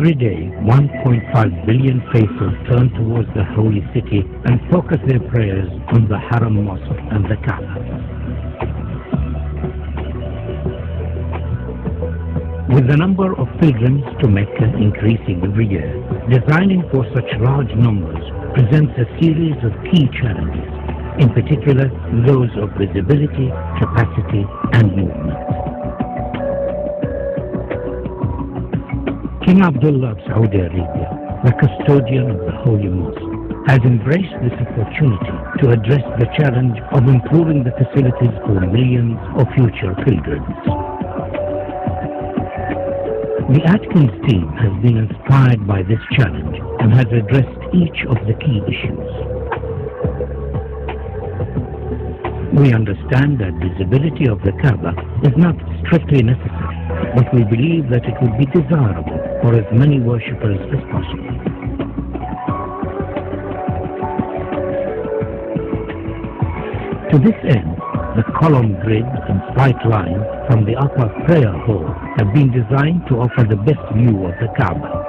Every day, 1.5 billion faithful turn towards the holy city and focus their prayers on the Haram Mosque and the Kaaba. With the number of pilgrims to Mecca increasing every year, designing for such large numbers presents a series of key challenges, in particular those of visibility, capacity, and movement. King Abdullah of Saudi Arabia, the custodian of the Holy Mosque, has embraced this opportunity to address the challenge of improving the facilities for millions of future pilgrims. The Atkins team has been inspired by this challenge and has addressed each of the key issues. We understand that visibility of the Kaaba is not strictly necessary, but we believe that it would be desirable for as many worshippers as possible. To this end, the column grid and flight line from the upper prayer hall have been designed to offer the best view of the Kaaba.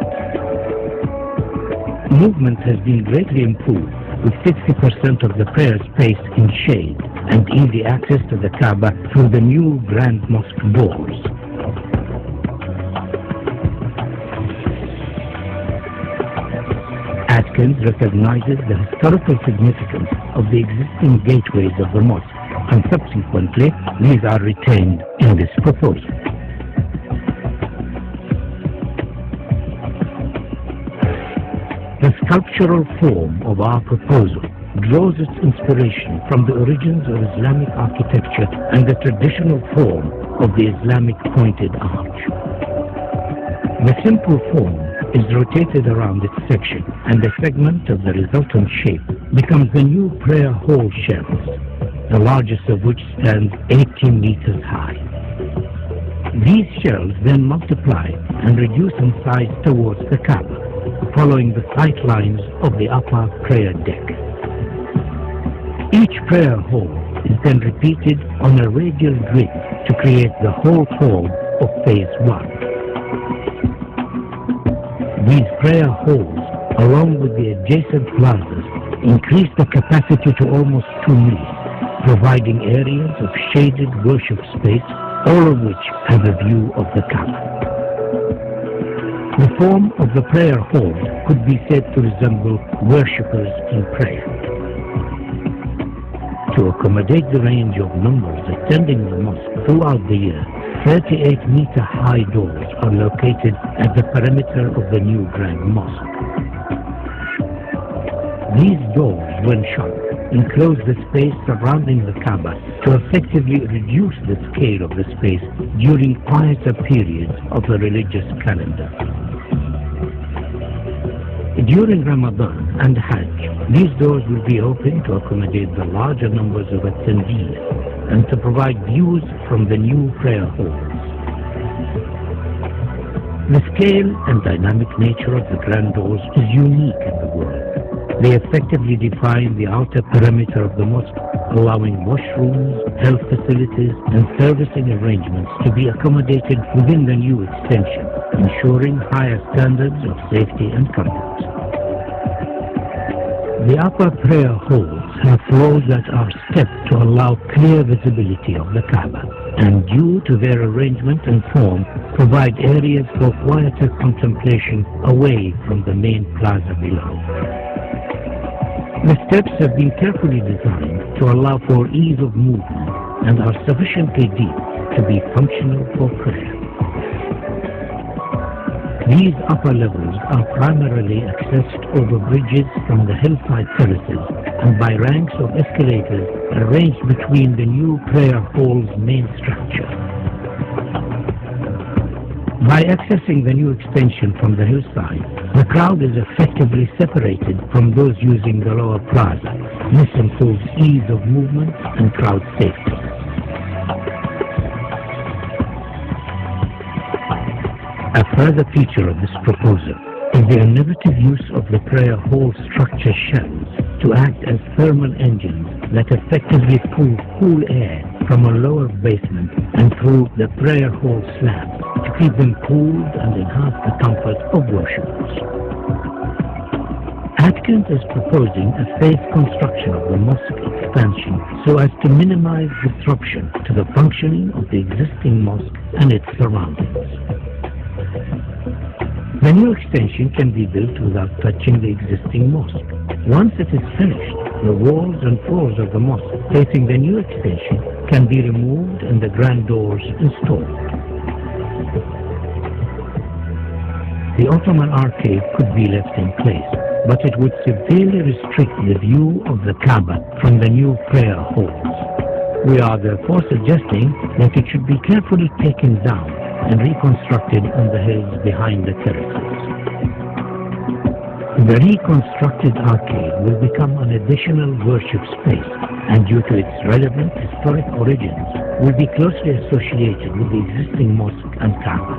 Movement has been greatly improved, with 60% of the prayer space in shade and easy access to the Kaaba through the new Grand Mosque doors. Atkins recognizes the historical significance of the existing gateways of the mosque, and subsequently these are retained in this proposal. The sculptural form of our proposal draws its inspiration from the origins of Islamic architecture and the traditional form of the Islamic pointed arch. The simple form is rotated around its section, and the segment of the resultant shape becomes the new prayer hall shelves, the largest of which stands 18 meters high. These shelves then multiply and reduce in size towards the Kaaba, following the sight lines of the upper prayer deck. Each prayer hall is then repeated on a radial grid to create the whole form of phase 1. These prayer halls, along with the adjacent plazas, increase the capacity to almost 2 million, providing areas of shaded worship space, all of which have a view of the Kaaba. The form of the prayer hall could be said to resemble worshippers in prayer. To accommodate the range of numbers attending the mosque throughout the year, 38-meter high doors are located at the perimeter of the new Grand Mosque. These doors, when shut, enclose the space surrounding the Kaaba to effectively reduce the scale of the space during quieter periods of the religious calendar. During Ramadan and Hajj, these doors will be open to accommodate the larger numbers of attendees and to provide views from the new prayer halls. The scale and dynamic nature of the grand doors is unique in the world. They effectively define the outer perimeter of the mosque, allowing washrooms, health facilities, and servicing arrangements to be accommodated within the new extension, ensuring higher standards of safety and comfort. The upper prayer halls have floors that are stepped to allow clear visibility of the Kaaba, and due to their arrangement and form, provide areas for quieter contemplation away from the main plaza below. The steps have been carefully designed to allow for ease of movement and are sufficiently deep to be functional for prayer. These upper levels are primarily accessed over bridges from the hillside terraces and by ranks of escalators arranged between the new prayer hall's main structure. By accessing the new extension from the hillside, the crowd is effectively separated from those using the lower plaza. This improves ease of movement and crowd safety. A further feature of this proposal is the innovative use of the prayer hall structure shells to act as thermal engines that effectively pull cool air from a lower basement and through the prayer hall slab to keep them cooled and enhance the comfort of worshippers. Atkins is proposing a phased construction of the mosque expansion so as to minimize disruption to the functioning of the existing mosque and its surroundings. The new extension can be built without touching the existing mosque. Once it is finished, the walls and floors of the mosque facing the new extension can be removed and the grand doors installed. The Ottoman arcade could be left in place, but it would severely restrict the view of the Kaaba from the new prayer halls. We are therefore suggesting that it should be carefully taken down and reconstructed on the hills behind the terraces. The reconstructed arcade will become an additional worship space and due to its relevant historic origins will be closely associated with the existing mosque and Kaaba.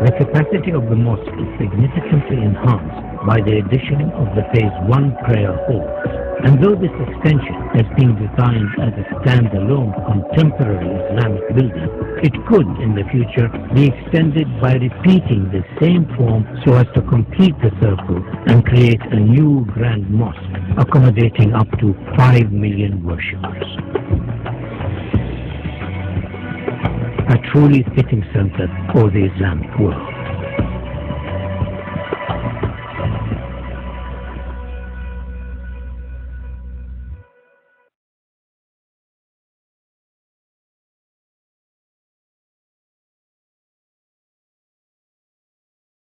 The capacity of the mosque is significantly enhanced by the addition of the Phase 1 prayer halls. And though this extension has been designed as a standalone contemporary Islamic building, it could in the future be extended by repeating the same form so as to complete the circle and create a new grand mosque accommodating up to 5 million worshippers. A truly fitting center for the Islamic world.